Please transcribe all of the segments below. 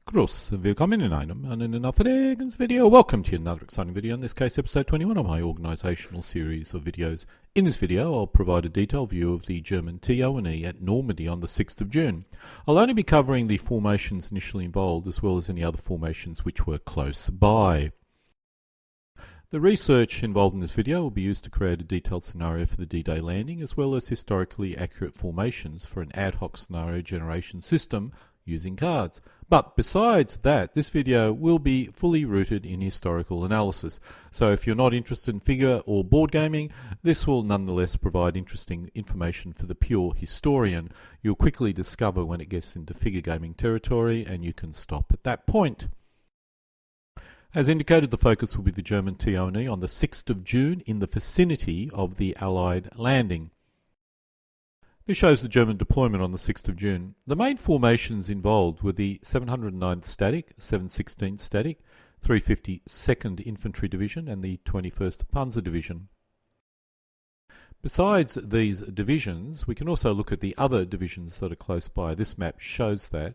Grüß, willkommen in einem and in another video. Welcome to another exciting video, in this case episode 21 of my organisational series of videos. In this video I'll provide a detailed view of the German TO&E at Normandy on the 6th of June. I'll only be covering the formations initially involved as well as any other formations which were close by. The research involved in this video will be used to create a detailed scenario for the D-Day landing as well as historically accurate formations for an ad hoc scenario generation system using cards. But besides that, this video will be fully rooted in historical analysis. So if you're not interested in figure or board gaming, this will nonetheless provide interesting information for the pure historian. You'll quickly discover when it gets into figure gaming territory and you can stop at that point. As indicated, the focus will be the German TO&E on the 6th of June in the vicinity of the Allied landing. This shows the German deployment on the 6th of June. The main formations involved were the 709th Static, 716th Static, 352nd Infantry Division and the 21st Panzer Division. Besides these divisions, we can also look at the other divisions that are close by. This map shows that.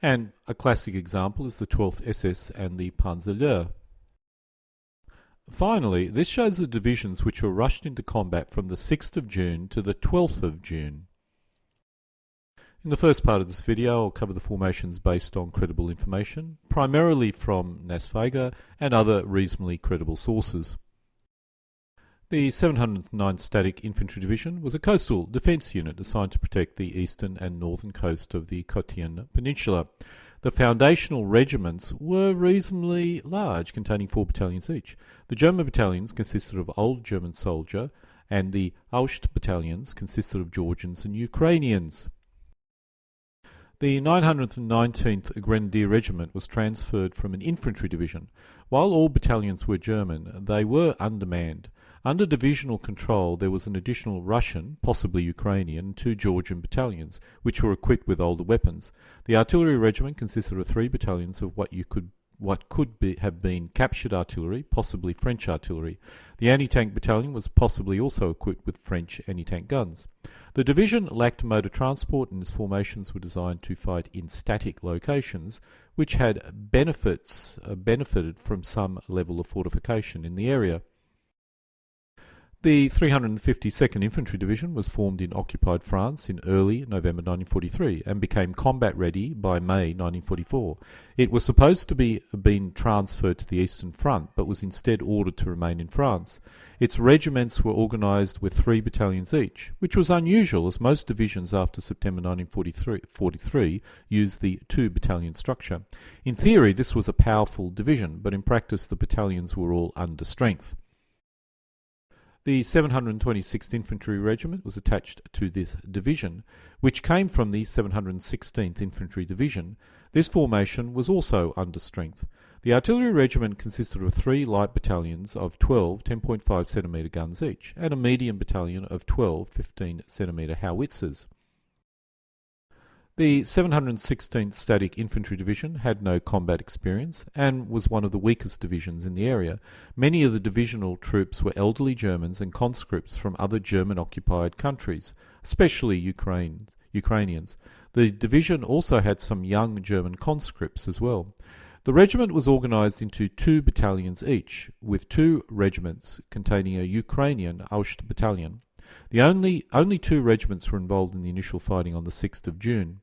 And a classic example is the 12th SS and the Panzer Lehr. Finally, this shows the divisions which were rushed into combat from the 6th of June to the 12th of June. In the first part of this video, I'll cover the formations based on credible information, primarily from NASFAGA and other reasonably credible sources. The 709th Static Infantry Division was a coastal defence unit assigned to protect the eastern and northern coast of the Cottian Peninsula. The foundational regiments were reasonably large, containing 4 battalions each. The German battalions consisted of Old German soldier, and the Aust battalions consisted of Georgians and Ukrainians. The 919th Grenadier Regiment was transferred from an infantry division. While all battalions were German, they were undermanned. Under divisional control there was an additional Russian, possibly Ukrainian, and 2 Georgian battalions, which were equipped with older weapons. The artillery regiment consisted of 3 battalions of what could have been captured artillery, possibly French artillery. The anti-tank battalion was possibly also equipped with French anti-tank guns. The division lacked motor transport and its formations were designed to fight in static locations, which had benefited from some level of fortification in the area. The 352nd Infantry Division was formed in occupied France in early November 1943 and became combat ready by May 1944. It was supposed to be been transferred to the Eastern Front but was instead ordered to remain in France. Its regiments were organised with 3 battalions each, which was unusual as most divisions after September 1943 used the 2-battalion structure. In theory this was a powerful division, but in practice the battalions were all under strength. The 726th Infantry Regiment was attached to this division, which came from the 716th Infantry Division. This formation was also under strength. The Artillery Regiment consisted of 3 light battalions of 12 10.5 cm guns each, and a medium battalion of 12 15 cm howitzers. The 716th Static Infantry Division had no combat experience and was one of the weakest divisions in the area. Many of the divisional troops were elderly Germans and conscripts from other German-occupied countries, especially Ukrainians. The division also had some young German conscripts as well. The regiment was organised into 2 battalions each, with 2 regiments containing a Ukrainian Aust battalion. The only 2 regiments were involved in the initial fighting on the 6th of June.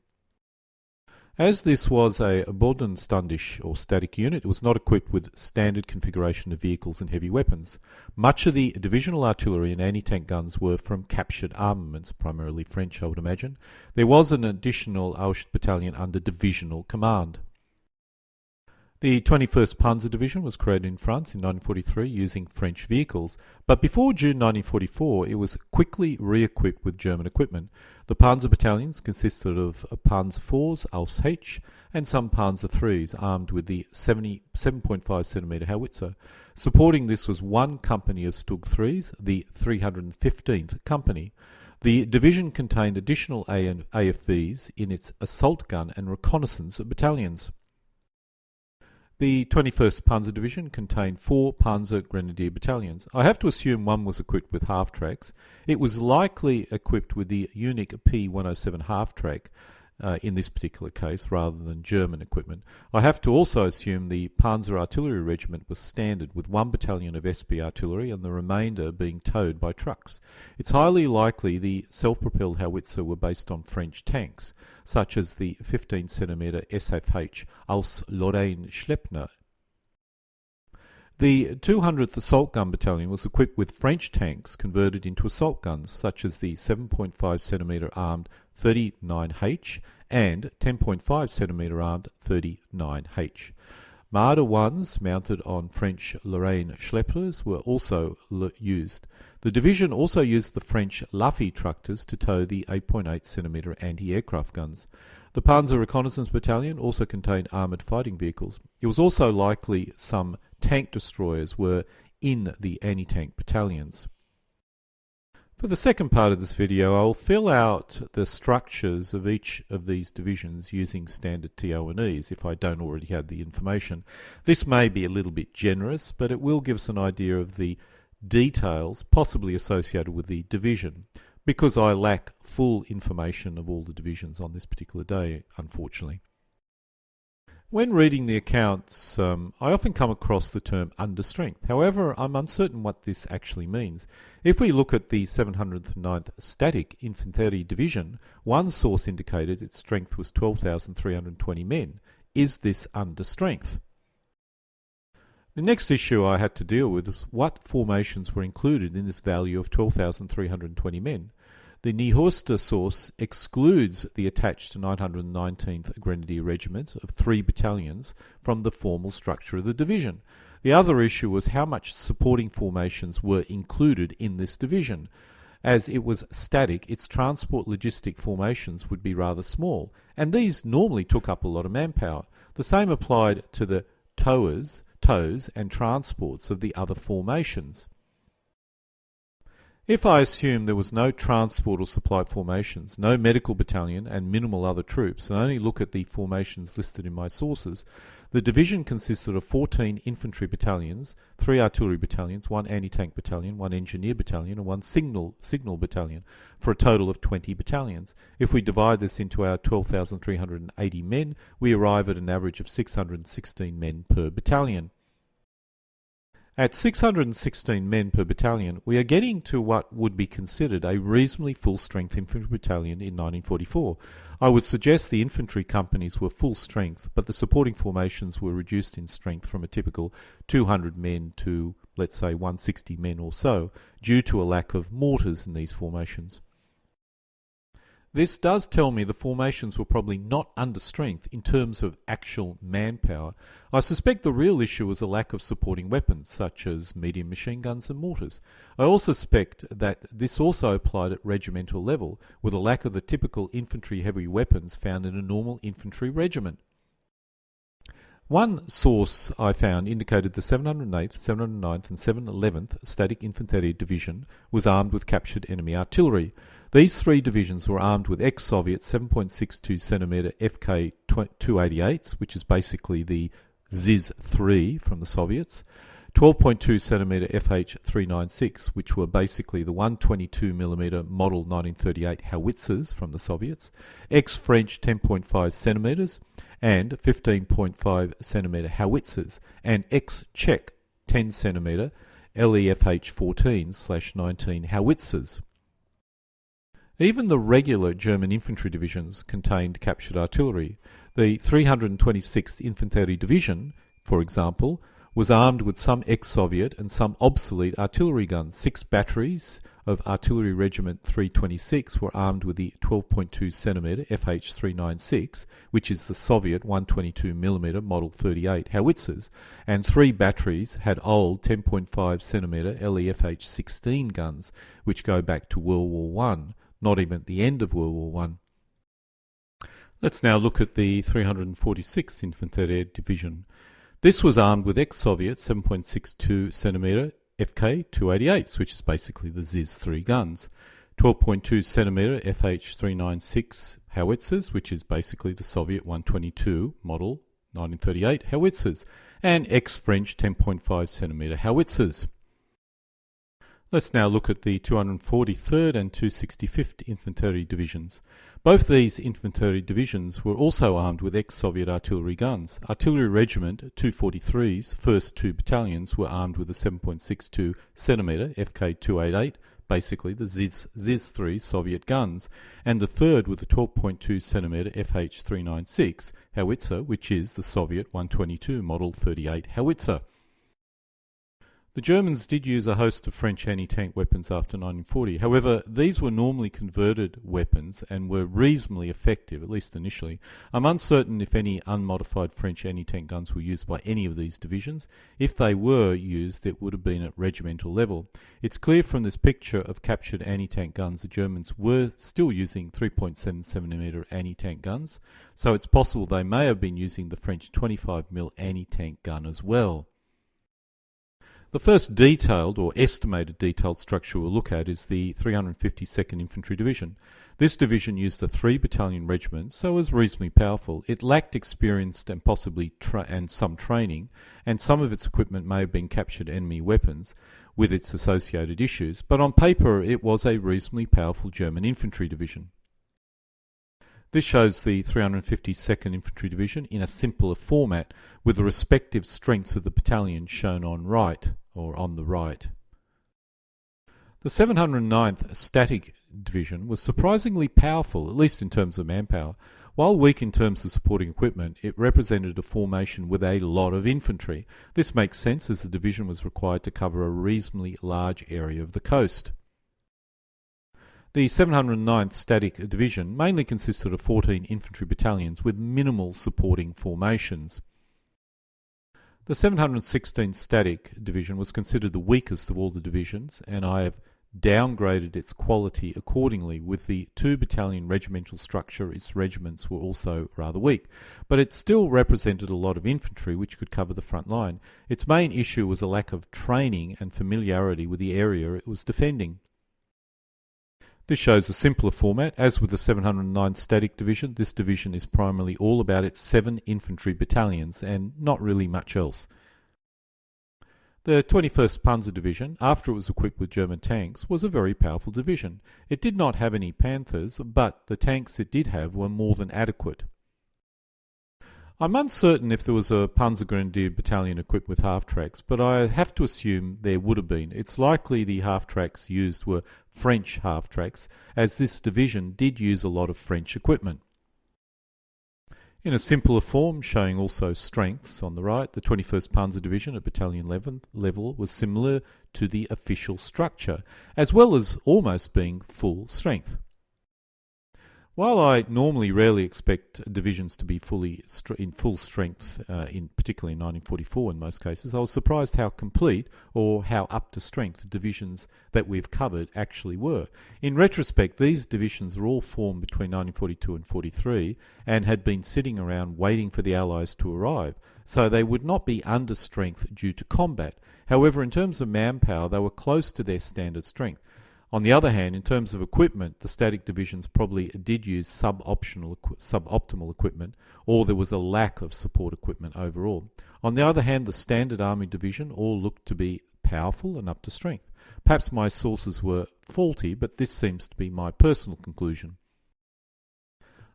As this was a Bodenstandisch or static unit, it was not equipped with standard configuration of vehicles and heavy weapons. Much of the divisional artillery and anti-tank guns were from captured armaments, primarily French I would imagine. There was an additional Aust battalion under divisional command. The 21st Panzer Division was created in France in 1943 using French vehicles, but before June 1944 it was quickly re-equipped with German equipment. The Panzer battalions consisted of Panzer IVs, Aus H, and some Panzer IIIs armed with the 7.5 cm howitzer. Supporting this was 1 company of Stug 3s, the 315th Company. The division contained additional AFVs in its assault gun and reconnaissance battalions. The 21st Panzer Division contained 4 Panzer Grenadier battalions. I have to assume one was equipped with half-tracks. It was likely equipped with the unique P107 half-track. in this particular case, rather than German equipment. I have to also assume the Panzer Artillery Regiment was standard, with 1 battalion of SB artillery and the remainder being towed by trucks. It's highly likely the self-propelled howitzer were based on French tanks, such as the 15cm SFH Aus Lorraine Schleppner. The 200th Assault Gun Battalion was equipped with French tanks converted into assault guns, such as the 7.5cm armed 39H and 10.5cm armed 39H. Marder 1s mounted on French Lorraine Schleppers were also used. The division also used the French Laffy tractors to tow the 8.8cm anti-aircraft guns. The Panzer Reconnaissance Battalion also contained armoured fighting vehicles. It was also likely some tank destroyers were in the anti-tank battalions. For the second part of this video, I'll fill out the structures of each of these divisions using standard TO&Es if I don't already have the information. This may be a little bit generous, but it will give us an idea of the details possibly associated with the division, because I lack full information of all the divisions on this particular day, unfortunately. When reading the accounts, I often come across the term under strength. However, I'm uncertain what this actually means. If we look at the 709th Static Infantry Division, one source indicated its strength was 12,320 men. Is this under strength? The next issue I had to deal with is what formations were included in this value of 12,320 men. The Niehorster source excludes the attached 919th Grenadier Regiment of 3 battalions from the formal structure of the division. The other issue was how much supporting formations were included in this division. As it was static, its transport logistic formations would be rather small, and these normally took up a lot of manpower. The same applied to the tows, and transports of the other formations. If I assume there was no transport or supply formations, no medical battalion and minimal other troops, and only look at the formations listed in my sources, the division consisted of 14 infantry battalions, 3 artillery battalions, 1 anti-tank battalion, 1 engineer battalion and 1 signal battalion, for a total of 20 battalions. If we divide this into our 12,380 men, we arrive at an average of 616 men per battalion. At 616 men per battalion, we are getting to what would be considered a reasonably full-strength infantry battalion in 1944. I would suggest the infantry companies were full strength, but the supporting formations were reduced in strength from a typical 200 men to, let's say, 160 men or so, due to a lack of mortars in these formations. This does tell me the formations were probably not under strength in terms of actual manpower. I suspect the real issue was a lack of supporting weapons, such as medium machine guns and mortars. I also suspect that this also applied at regimental level, with a lack of the typical infantry heavy weapons found in a normal infantry regiment. One source I found indicated the 708th, 709th and 711th Static Infantry Division was armed with captured enemy artillery. These 3 divisions were armed with ex-Soviet 7.62cm FK-288s, which is basically the ZIS-3 from the Soviets, 12.2cm FH-396, which were basically the 122mm Model 1938 howitzers from the Soviets, ex-French 10.5cm and 15.5cm howitzers, and ex-Czech 10cm LEFH-14/19 howitzers. Even the regular German infantry divisions contained captured artillery. The 326th Infantry Division, for example, was armed with some ex-Soviet and some obsolete artillery guns. 6 batteries of Artillery Regiment 326 were armed with the 12.2cm FH-396, which is the Soviet 122mm Model 38 howitzers, and 3 batteries had old 10.5cm LEFH-16 guns, which go back to World War I, not even at the end of World War I. Let's now look at the 346th Infantry Division. This was armed with ex-Soviet 7.62cm FK-288s, which is basically the ZIS-3 guns, 12.2cm FH-396 howitzers, which is basically the Soviet 122 Model 1938 howitzers, and ex-French 10.5cm howitzers. Let's now look at the 243rd and 265th Infantry Divisions. Both these infantry divisions were also armed with ex-Soviet artillery guns. Artillery Regiment 243's first two battalions were armed with a 7.62 cm FK-288, basically the ZIS-3 Soviet guns, and the third with a 12.2 cm FH-396 howitzer, which is the Soviet 122 Model 38 howitzer. The Germans did use a host of French anti-tank weapons after 1940. However, these were normally converted weapons and were reasonably effective, at least initially. I'm uncertain if any unmodified French anti-tank guns were used by any of these divisions. If they were used, it would have been at regimental level. It's clear from this picture of captured anti-tank guns the Germans were still using 3.77mm anti-tank guns, so it's possible they may have been using the French 25mm anti-tank gun as well. The first detailed or estimated detailed structure we'll look at is the 352nd Infantry Division. This division used a 3-battalion regiment, so was reasonably powerful. It lacked experience and possibly some training, and some of its equipment may have been captured enemy weapons with its associated issues, but on paper it was a reasonably powerful German infantry division. This shows the 352nd Infantry Division in a simpler format with the respective strengths of the battalion shown on the right. The 709th Static Division was surprisingly powerful, at least in terms of manpower. While weak in terms of supporting equipment, it represented a formation with a lot of infantry. This makes sense as the division was required to cover a reasonably large area of the coast. The 709th Static Division mainly consisted of 14 infantry battalions with minimal supporting formations. The 716th Static Division was considered the weakest of all the divisions, and I have downgraded its quality accordingly. With the 2-battalion regimental structure, its regiments were also rather weak, but it still represented a lot of infantry which could cover the front line. Its main issue was a lack of training and familiarity with the area it was defending. This shows a simpler format. As with the 709th Static Division, this division is primarily all about its 7 infantry battalions and not really much else. The 21st Panzer Division, after it was equipped with German tanks, was a very powerful division. It did not have any Panthers, but the tanks it did have were more than adequate. I'm uncertain if there was a Panzergrenadier battalion equipped with half-tracks, but I have to assume there would have been. It's likely the half-tracks used were French half-tracks, as this division did use a lot of French equipment. In a simpler form, showing also strengths on the right, the 21st Panzer Division at battalion level was similar to the official structure, as well as almost being full strength. While I normally rarely expect divisions to be in full strength, particularly in 1944 in most cases, I was surprised how complete or how up to strength the divisions that we've covered actually were. In retrospect, these divisions were all formed between 1942 and 43 and had been sitting around waiting for the Allies to arrive, so they would not be under strength due to combat. However, in terms of manpower, they were close to their standard strength. On the other hand, in terms of equipment, the static divisions probably did use suboptimal equipment, or there was a lack of support equipment overall. On the other hand, the Standard Army Division all looked to be powerful and up to strength. Perhaps my sources were faulty, but this seems to be my personal conclusion.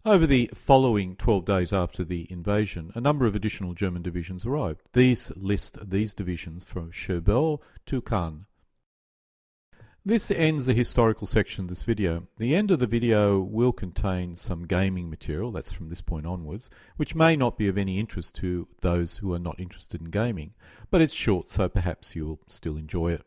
Over the following 12 days after the invasion, a number of additional German divisions arrived. These list these divisions from Cherbourg to Caen. This ends the historical section of this video. The end of the video will contain some gaming material, that's from this point onwards, which may not be of any interest to those who are not interested in gaming, but it's short, so perhaps you'll still enjoy it.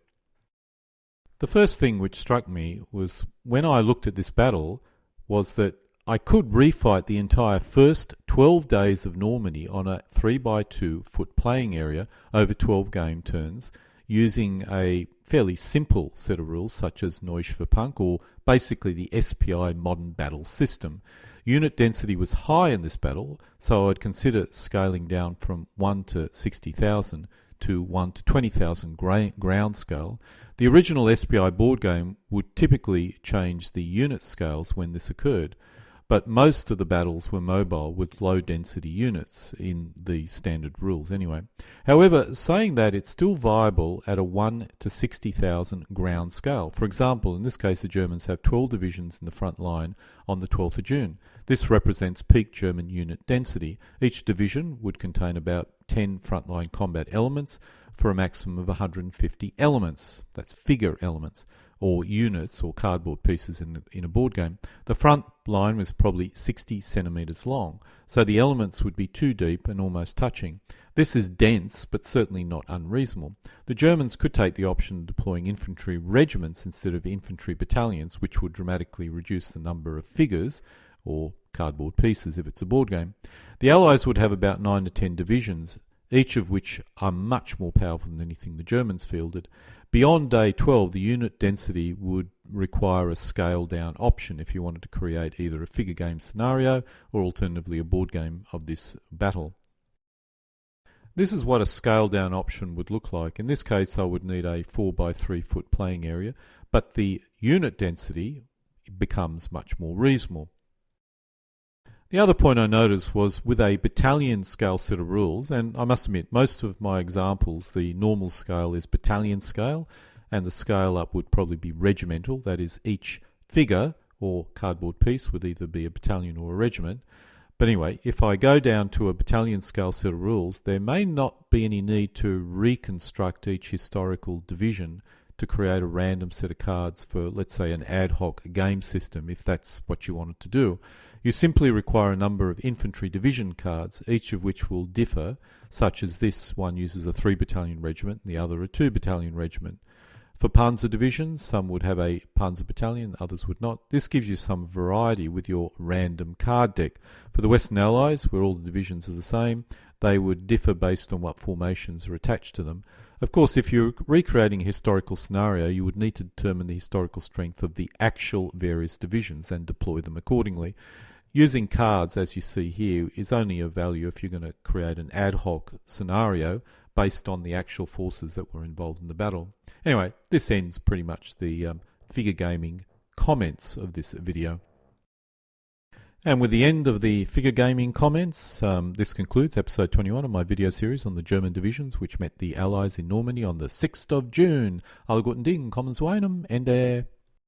The first thing which struck me was when I looked at this battle was that I could refight the entire first 12 days of Normandy on a 3x2 foot playing area over 12 game turns, using a fairly simple set of rules such as Neusch für Punk, or basically the SPI modern battle system. Unit density was high in this battle, so I'd consider scaling down from 1 to 60,000 to 1 to 20,000 ground scale. The original SPI board game would typically change the unit scales when this occurred. but most of the battles were mobile with low density units in the standard rules anyway. However, saying that, it's still viable at a 1 to 60,000 ground scale. For example, in this case the Germans have 12 divisions in the front line on the 12th of June. This represents peak German unit density. Each division would contain about 10 frontline combat elements for a maximum of 150 elements. That's figure elements, or units or cardboard pieces in a board game. The front line was probably 60 centimetres long, so the elements would be too deep and almost touching. This is dense, but certainly not unreasonable. The Germans could take the option of deploying infantry regiments instead of infantry battalions, which would dramatically reduce the number of figures, or cardboard pieces if it's a board game. The Allies would have about 9 to 10 divisions, each of which are much more powerful than anything the Germans fielded. Beyond day 12, the unit density would require a scale-down option if you wanted to create either a figure game scenario or alternatively a board game of this battle. This is what a scale-down option would look like. In this case, I would need a 4 by 3 foot playing area, but the unit density becomes much more reasonable. The other point I noticed was with a battalion scale set of rules, and I must admit most of my examples, the normal scale is battalion scale, and the scale up would probably be regimental, that is each figure or cardboard piece would either be a battalion or a regiment. But anyway, if I go down to a battalion scale set of rules, there may not be any need to reconstruct each historical division to create a random set of cards for, let's say, an ad hoc game system, if that's what you wanted to do. You simply require a number of infantry division cards, each of which will differ, such as this one uses a 3 battalion regiment and the other a 2 battalion regiment. For panzer divisions, some would have a panzer battalion, others would not. This gives you some variety with your random card deck. For the Western Allies, where all the divisions are the same, they would differ based on what formations are attached to them. Of course, if you're recreating a historical scenario, you would need to determine the historical strength of the actual various divisions and deploy them accordingly. Using cards, as you see here, is only of value if you're going to create an ad hoc scenario based on the actual forces that were involved in the battle. Anyway, this ends pretty much the figure gaming comments of this video. And with the end of the figure gaming comments, this concludes episode 21 of my video series on the German divisions which met the Allies in Normandy on the 6th of June. Alle guten Dinge, kommen zu einem Ende.